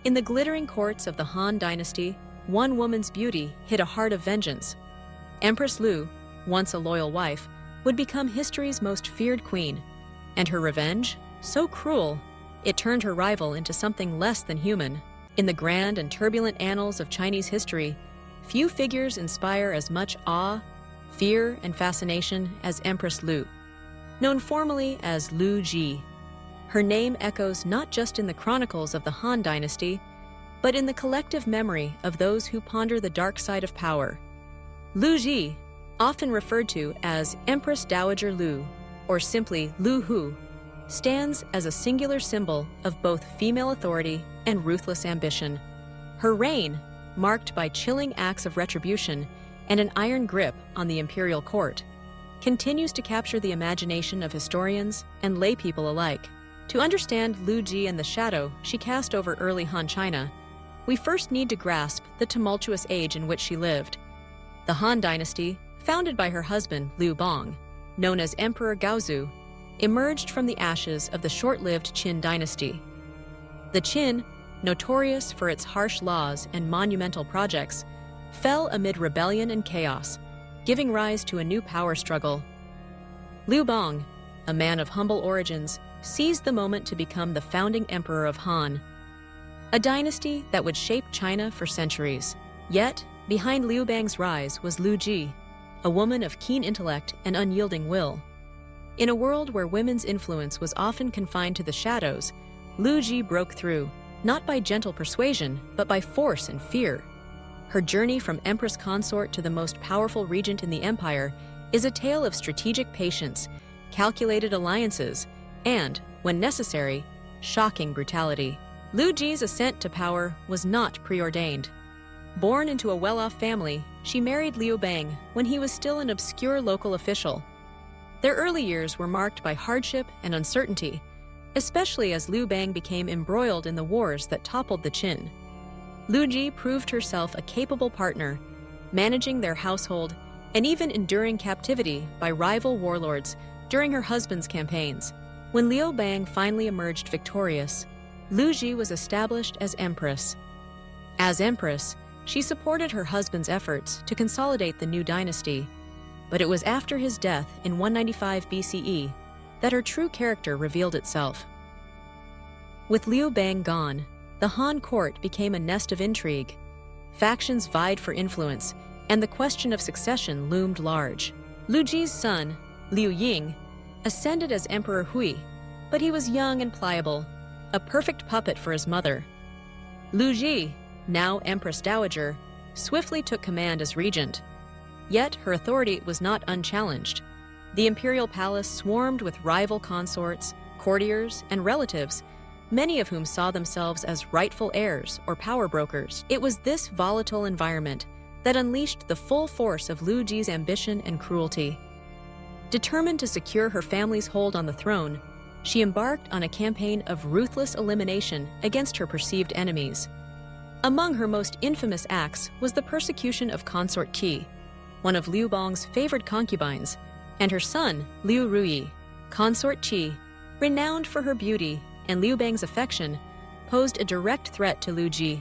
In the glittering courts of the Han Dynasty, one woman's beauty hid a heart of vengeance. Empress Lu, once a loyal wife, would become history's most feared queen. And her revenge? So cruel, it turned her rival into something less than human. In the grand and turbulent annals of Chinese history, few figures inspire as much awe, fear, and fascination as Empress Lu. Known formally as Lü Zhi, her name echoes not just in the chronicles of the Han Dynasty, but in the collective memory of those who ponder the dark side of power. Lü Zhi, often referred to as Empress Dowager Lu, or simply Lu Hu, stands as a singular symbol of both female authority and ruthless ambition. Her reign, marked by chilling acts of retribution and an iron grip on the imperial court, continues to capture the imagination of historians and laypeople alike. To understand Lü Zhi and the shadow she cast over early Han China, we first need to grasp the tumultuous age in which she lived. The Han Dynasty, founded by her husband Liu Bang, known as Emperor Gaozu, emerged from the ashes of the short-lived Qin dynasty. The Qin, notorious for its harsh laws and monumental projects, fell amid rebellion and chaos, giving rise to a new power struggle. Liu Bang, a man of humble origins, seized the moment to become the founding emperor of Han, a dynasty that would shape China for centuries. Yet, behind Liu Bang's rise was Lü Zhi, a woman of keen intellect and unyielding will. In a world where women's influence was often confined to the shadows, Lü Zhi broke through, not by gentle persuasion, but by force and fear. Her journey from empress consort to the most powerful regent in the empire is a tale of strategic patience, calculated alliances, and, when necessary, shocking brutality. Lü Zhi's ascent to power was not preordained. Born into a well-off family, she married Liu Bang when he was still an obscure local official. Their early years were marked by hardship and uncertainty, especially as Liu Bang became embroiled in the wars that toppled the Qin. Lü Zhi proved herself a capable partner, managing their household and even enduring captivity by rival warlords during her husband's campaigns. When Liu Bang finally emerged victorious, Lü Zhi was established as empress. As empress, she supported her husband's efforts to consolidate the new dynasty, but it was after his death in 195 BCE that her true character revealed itself. With Liu Bang gone, the Han court became a nest of intrigue. Factions vied for influence, and the question of succession loomed large. Lü Zhi's son, Liu Ying, ascended as Emperor Hui, but he was young and pliable, a perfect puppet for his mother. Lü Zhi, now Empress Dowager, swiftly took command as regent. Yet her authority was not unchallenged. The imperial palace swarmed with rival consorts, courtiers, and relatives, many of whom saw themselves as rightful heirs or power brokers. It was this volatile environment that unleashed the full force of Lü Zhi's ambition and cruelty. Determined to secure her family's hold on the throne, she embarked on a campaign of ruthless elimination against her perceived enemies. Among her most infamous acts was the persecution of Consort Qi, one of Liu Bang's favored concubines, and her son, Liu Ruyi. Consort Qi, renowned for her beauty and Liu Bang's affection, posed a direct threat to Lü Zhi.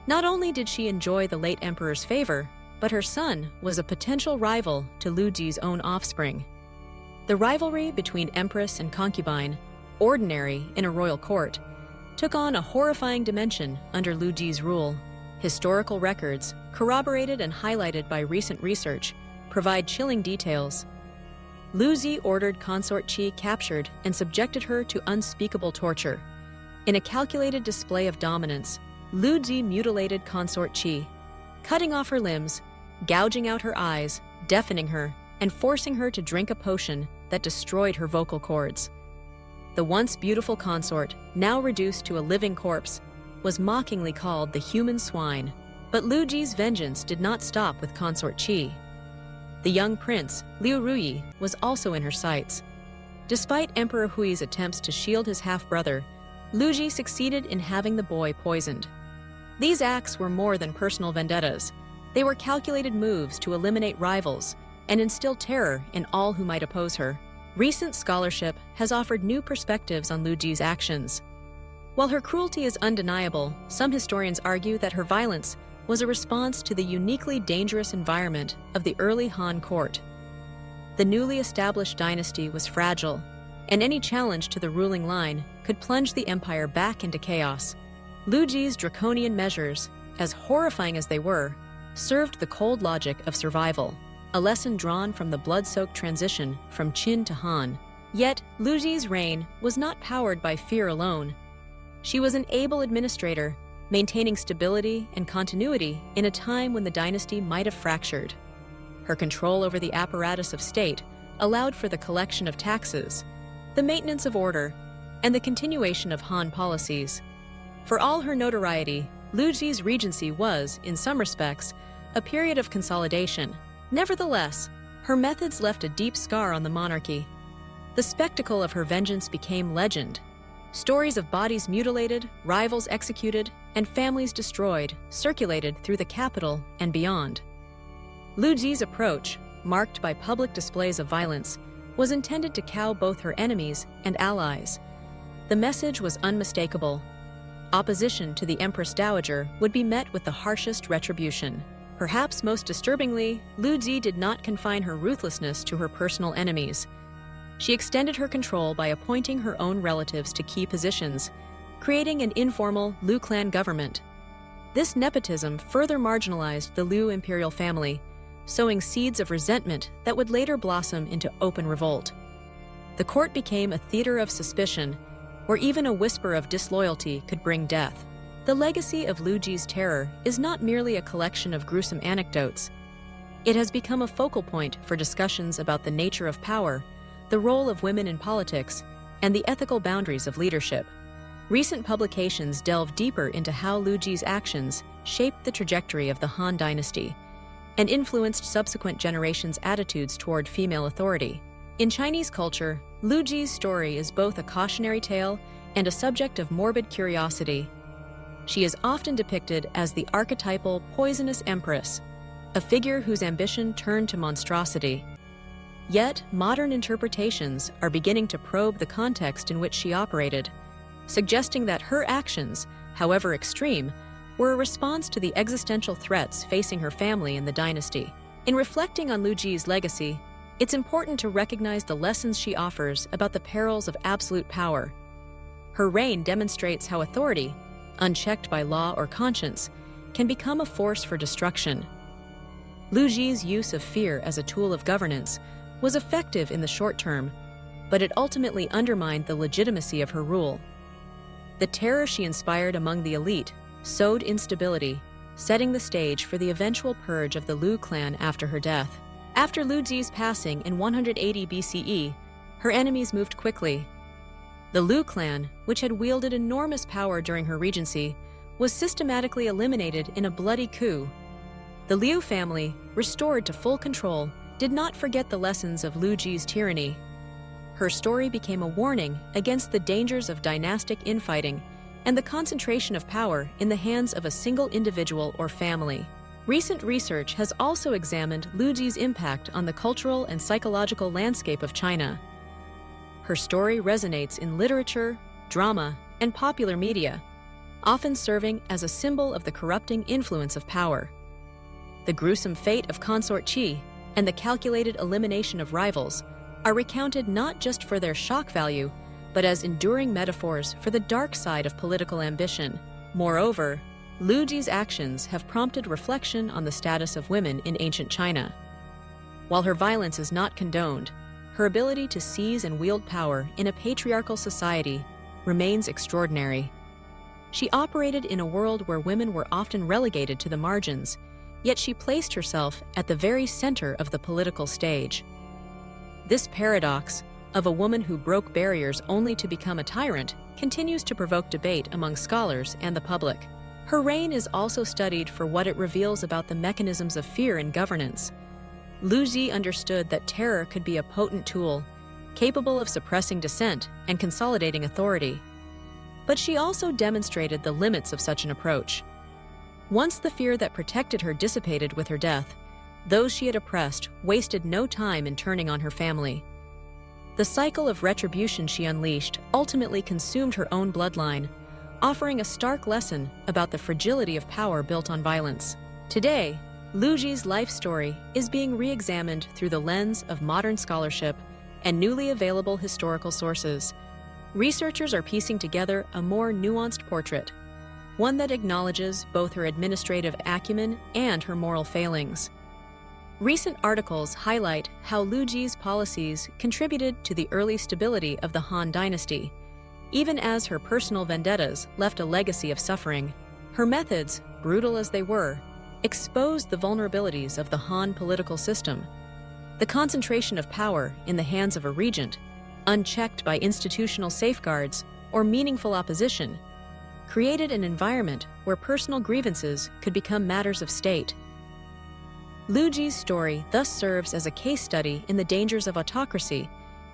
Not only did she enjoy the late emperor's favor, but her son was a potential rival to Lü Zhi's own offspring. The rivalry between empress and concubine, ordinary in a royal court, took on a horrifying dimension under Lü Zhi's rule. Historical records, corroborated and highlighted by recent research, provide chilling details. Lü Zhi ordered Consort Qi captured and subjected her to unspeakable torture. In a calculated display of dominance, Lü Zhi mutilated Consort Qi, cutting off her limbs, gouging out her eyes, deafening her, and forcing her to drink a potion that destroyed her vocal cords. The once beautiful consort, now reduced to a living corpse, was mockingly called the human swine. But Lü Zhi's vengeance did not stop with Consort Qi. The young prince, Liu Ruyi, was also in her sights. Despite Emperor Hui's attempts to shield his half-brother, Lü Zhi succeeded in having the boy poisoned. These acts were more than personal vendettas. They were calculated moves to eliminate rivals and instill terror in all who might oppose her. Recent scholarship has offered new perspectives on Lü Zhi's actions. While her cruelty is undeniable, some historians argue that her violence was a response to the uniquely dangerous environment of the early Han court. The newly established dynasty was fragile, and any challenge to the ruling line could plunge the empire back into chaos. Lü Zhi's draconian measures, as horrifying as they were, served the cold logic of survival, a lesson drawn from the blood-soaked transition from Qin to Han. Yet, Lü Zhi's reign was not powered by fear alone. She was an able administrator, maintaining stability and continuity in a time when the dynasty might have fractured. Her control over the apparatus of state allowed for the collection of taxes, the maintenance of order, and the continuation of Han policies. For all her notoriety, Lü Zhi's regency was, in some respects, a period of consolidation. Nevertheless, her methods left a deep scar on the monarchy. The spectacle of her vengeance became legend. Stories of bodies mutilated, rivals executed, and families destroyed circulated through the capital and beyond. Lü Zhi's approach, marked by public displays of violence, was intended to cow both her enemies and allies. The message was unmistakable. Opposition to the Empress Dowager would be met with the harshest retribution. Perhaps most disturbingly, Lü Zhi did not confine her ruthlessness to her personal enemies. She extended her control by appointing her own relatives to key positions, creating an informal Lü clan government. This nepotism further marginalized the Lü imperial family, sowing seeds of resentment that would later blossom into open revolt. The court became a theater of suspicion, where even a whisper of disloyalty could bring death. The legacy of Lü Zhi's terror is not merely a collection of gruesome anecdotes. It has become a focal point for discussions about the nature of power, the role of women in politics, and the ethical boundaries of leadership. Recent publications delve deeper into how Lü Zhi's actions shaped the trajectory of the Han Dynasty and influenced subsequent generations' attitudes toward female authority. In Chinese culture, Lü Zhi's story is both a cautionary tale and a subject of morbid curiosity. She is often depicted as the archetypal poisonous empress, a figure whose ambition turned to monstrosity. Yet, modern interpretations are beginning to probe the context in which she operated, suggesting that her actions, however extreme, were a response to the existential threats facing her family and the dynasty. In reflecting on Lü Zhi's legacy, it's important to recognize the lessons she offers about the perils of absolute power. Her reign demonstrates how authority, unchecked by law or conscience, can become a force for destruction. Lü Zhi's use of fear as a tool of governance was effective in the short term, but it ultimately undermined the legitimacy of her rule. The terror she inspired among the elite sowed instability, setting the stage for the eventual purge of the Lü clan after her death. After Lü Zhi's passing in 180 BCE, her enemies moved quickly. The Lü clan, which had wielded enormous power during her regency, was systematically eliminated in a bloody coup. The Liu family, restored to full control, did not forget the lessons of Lü Zhi's tyranny. Her story became a warning against the dangers of dynastic infighting and the concentration of power in the hands of a single individual or family. Recent research has also examined Lü Zhi's impact on the cultural and psychological landscape of China. Her story resonates in literature, drama, and popular media, often serving as a symbol of the corrupting influence of power. The gruesome fate of Consort Qi and the calculated elimination of rivals are recounted not just for their shock value, but as enduring metaphors for the dark side of political ambition. Moreover, Lü Zhi's actions have prompted reflection on the status of women in ancient China. While her violence is not condoned, her ability to seize and wield power in a patriarchal society remains extraordinary. She operated in a world where women were often relegated to the margins, yet she placed herself at the very center of the political stage. This paradox, of a woman who broke barriers only to become a tyrant, continues to provoke debate among scholars and the public. Her reign is also studied for what it reveals about the mechanisms of fear in governance. Lü Zhi understood that terror could be a potent tool, capable of suppressing dissent and consolidating authority. But she also demonstrated the limits of such an approach. Once the fear that protected her dissipated with her death, those she had oppressed wasted no time in turning on her family. The cycle of retribution she unleashed ultimately consumed her own bloodline, offering a stark lesson about the fragility of power built on violence. Today, Lü Zhi's life story is being re-examined through the lens of modern scholarship and newly available historical sources. Researchers are piecing together a more nuanced portrait, one that acknowledges both her administrative acumen and her moral failings. Recent articles highlight how Lü Zhi's policies contributed to the early stability of the Han Dynasty, even as her personal vendettas left a legacy of suffering. Her methods, brutal as they were, exposed the vulnerabilities of the Han political system. The concentration of power in the hands of a regent, unchecked by institutional safeguards or meaningful opposition, created an environment where personal grievances could become matters of state. Lü Zhi's story thus serves as a case study in the dangers of autocracy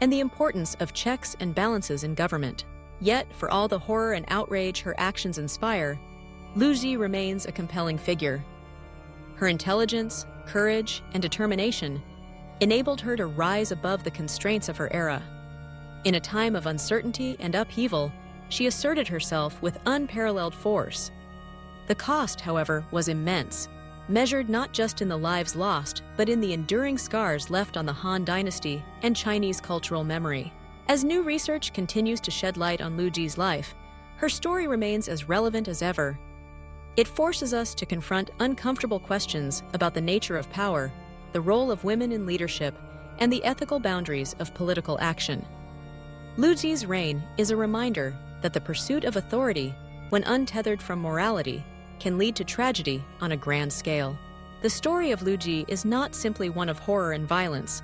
and the importance of checks and balances in government. Yet, for all the horror and outrage her actions inspire, Lü Zhi remains a compelling figure. Her intelligence, courage, and determination enabled her to rise above the constraints of her era. In a time of uncertainty and upheaval, she asserted herself with unparalleled force. The cost, however, was immense, measured not just in the lives lost, but in the enduring scars left on the Han Dynasty and Chinese cultural memory. As new research continues to shed light on Lü Zhi's life, her story remains as relevant as ever. It forces us to confront uncomfortable questions about the nature of power, the role of women in leadership, and the ethical boundaries of political action. Lü Zhi's reign is a reminder that the pursuit of authority, when untethered from morality, can lead to tragedy on a grand scale. The story of Lü Zhi is not simply one of horror and violence.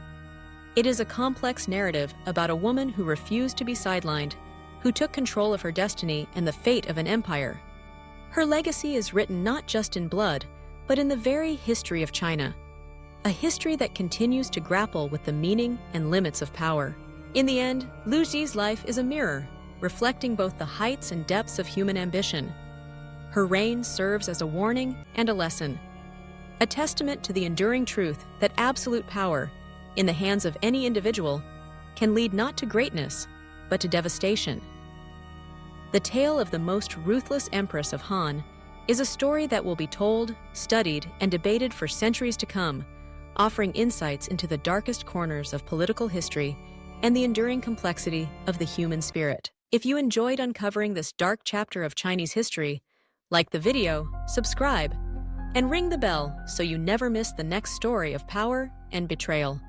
It is a complex narrative about a woman who refused to be sidelined, who took control of her destiny and the fate of an empire. Her legacy is written not just in blood, but in the very history of China, a history that continues to grapple with the meaning and limits of power. In the end, Lü Zhi's life is a mirror, reflecting both the heights and depths of human ambition. Her reign serves as a warning and a lesson, a testament to the enduring truth that absolute power, in the hands of any individual, can lead not to greatness, but to devastation. The tale of the most ruthless empress of Han is a story that will be told, studied, and debated for centuries to come, offering insights into the darkest corners of political history and the enduring complexity of the human spirit. If you enjoyed uncovering this dark chapter of Chinese history, like the video, subscribe, and ring the bell so you never miss the next story of power and betrayal.